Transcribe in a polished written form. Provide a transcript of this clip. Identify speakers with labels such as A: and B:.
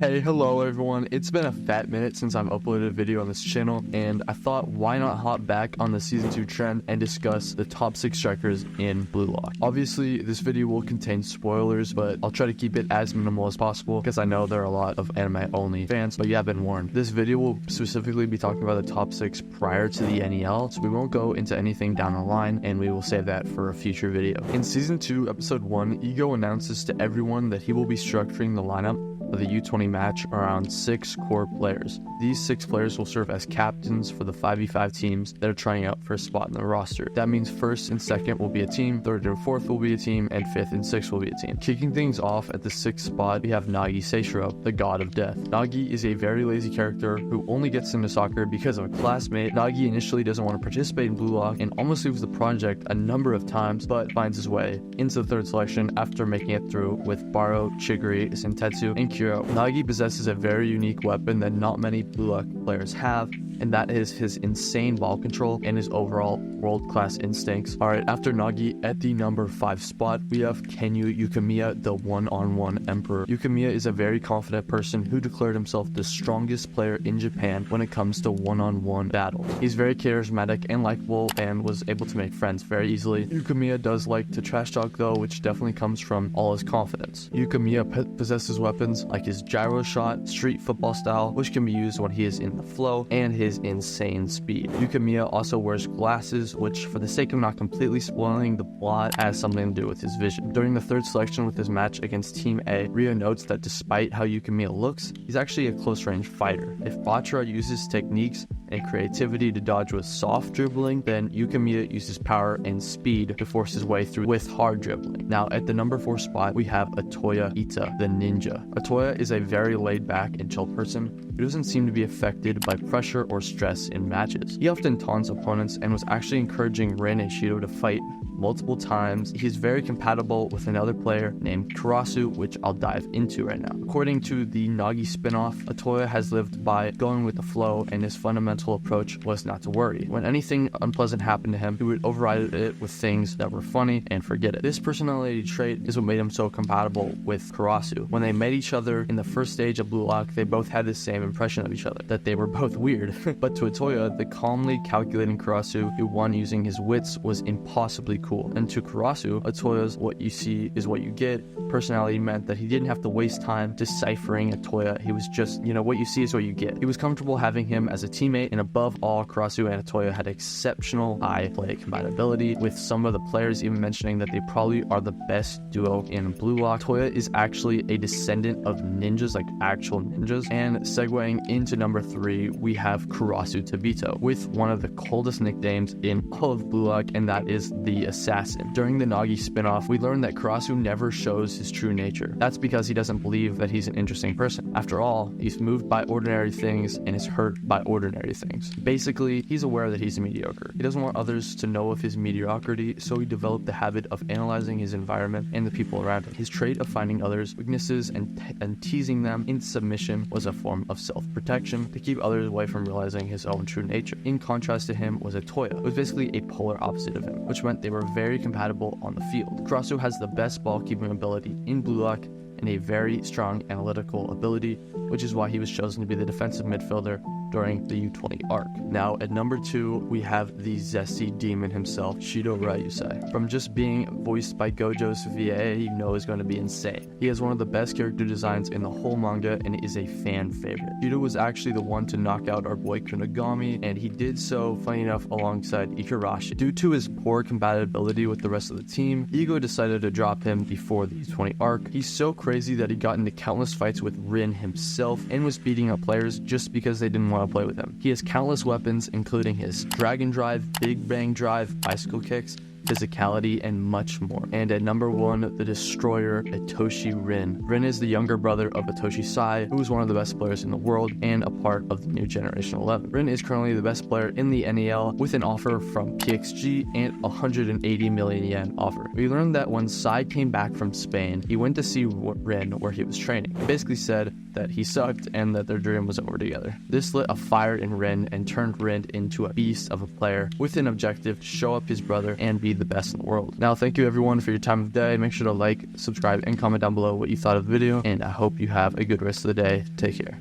A: Hey, hello everyone. It's been a fat minute since I've uploaded a video on this channel, and I thought why not hop back on the season 2 trend and discuss the top 6 strikers in Blue Lock. Obviously, this video will contain spoilers, but I'll try to keep it as minimal as possible because I know there are a lot of anime only fans, but you have been warned. This video will specifically be talking about the top 6 prior to the NEL, so we won't go into anything down the line, and we will save that for a future video. In season 2, episode 1, Ego announces to everyone that he will be structuring the lineup of the U20 match around 6 core players. These 6 players will serve as captains for the 5v5 teams that are trying out for a spot in the roster. That means 1st and 2nd will be a team, 3rd and 4th will be a team, and 5th and 6th will be a team. Kicking things off at the 6th spot, we have Nagi Seishiro, the god of death. Nagi is a very lazy character who only gets into soccer because of a classmate. Nagi initially doesn't want to participate in Blue Lock and almost leaves the project a number of times, but finds his way into the 3rd selection after making it through with Baro, Chigiri, Sentetsu, and Kuro. Nagi possesses a very unique weapon that not many Blue Lock players have, and that is his insane ball control and his overall world-class instincts. Alright, after Nagi at the number 5 spot, we have Kenyu Yukimiya, the one-on-one emperor. Yukimiya is a very confident person who declared himself the strongest player in Japan when it comes to one-on-one battles. He's very charismatic and likable and was able to make friends very easily. Yukimiya does like to trash talk though, which definitely comes from all his confidence. Yukimiya possesses weapons like his gyro shot, street football style, which can be used when he is in the flow, and his insane speed. Yukimiya also wears glasses, which, for the sake of not completely spoiling the plot, has something to do with his vision. During the 3rd selection with his match against Team A, Ryo notes that despite how Yukimiya looks, he's actually a close-range fighter. If Batra uses techniques and creativity to dodge with soft dribbling, then Yukimiya uses power and speed to force his way through with hard dribbling. Now, at the number 4 spot, we have Atoya Ita, the ninja. Atoya is a very laid-back and chill person who doesn't seem to be affected by pressure or stress in matches. He often taunts opponents and was actually encouraging Rin and Shido to fight multiple times. He's very compatible with another player named Karasu, which I'll dive into right now. According to the Nagi spin-off, Atoya has lived by going with the flow, and his fundamental approach was not to worry. When anything unpleasant happened to him, he would override it with things that were funny and forget it. This personality trait is what made him so compatible with Karasu. When they met each other in the 1st stage of Blue Lock, they both had the same impression of each other, that they were both weird. But to Atoya, the calmly calculating Karasu who won using his wits was impossibly cool. And to Karasu, Atoya's what you see is what you get personality meant that he didn't have to waste time deciphering Atoya. He was just, what you see is what you get. He was comfortable having him as a teammate, and above all, Karasu and Atoya had exceptional eye play compatibility, with some of the players even mentioning that they probably are the best duo in Blue Lock. Atoya is actually a descendant of ninjas, like actual ninjas. And segueing into number 3, we have Karasu Tabito, with one of the coldest nicknames in all of Blue Lock, and that is the Assassin. During the Nagi spin-off, we learned that Karasu never shows his true nature. That's because he doesn't believe that he's an interesting person. After all, he's moved by ordinary things and is hurt by ordinary things. Basically, he's aware that he's mediocre. He doesn't want others to know of his mediocrity, so he developed the habit of analyzing his environment and the people around him. His trait of finding others' weaknesses and teasing them in submission was a form of self-protection to keep others away from realizing his own true nature. In contrast to him was Atoya, who was basically a polar opposite of him, which meant they were very compatible on the field. Karasu has the best ball-keeping ability in Blue Lock and a very strong analytical ability, which is why he was chosen to be the defensive midfielder during the U20 arc. Now, at number 2, we have the zesty demon himself, Shido Ryusei. From just being voiced by Gojo's VA, you know is going to be insane. He has one of the best character designs in the whole manga and is a fan favorite. Shido was actually the one to knock out our boy Kunigami, and he did so, funny enough, alongside Ikarashi. Due to his poor compatibility with the rest of the team, Ego decided to drop him before the U20 arc. He's so crazy that he got into countless fights with Rin himself and was beating up players just because they didn't want to play with him. He has countless weapons, including his Dragon Drive, Big Bang Drive, bicycle kicks, physicality, and much more. And at number 1, the destroyer, Itoshi Rin. Rin is the younger brother of Itoshi Sai, who is one of the best players in the world and a part of the new Generation 11. Rin is currently the best player in the NEL with an offer from PXG and 180 million yen offer. We learned that when Sai came back from Spain, he went to see Rin where he was training. He basically said that he sucked and that their dream was over together. This lit a fire in Rin and turned Rin into a beast of a player with an objective to show up his brother and be be the best in the world. Now, thank you everyone for your time of day. Make sure to like, subscribe, and comment down below what you thought of the video, and I hope you have a good rest of the day. Take care.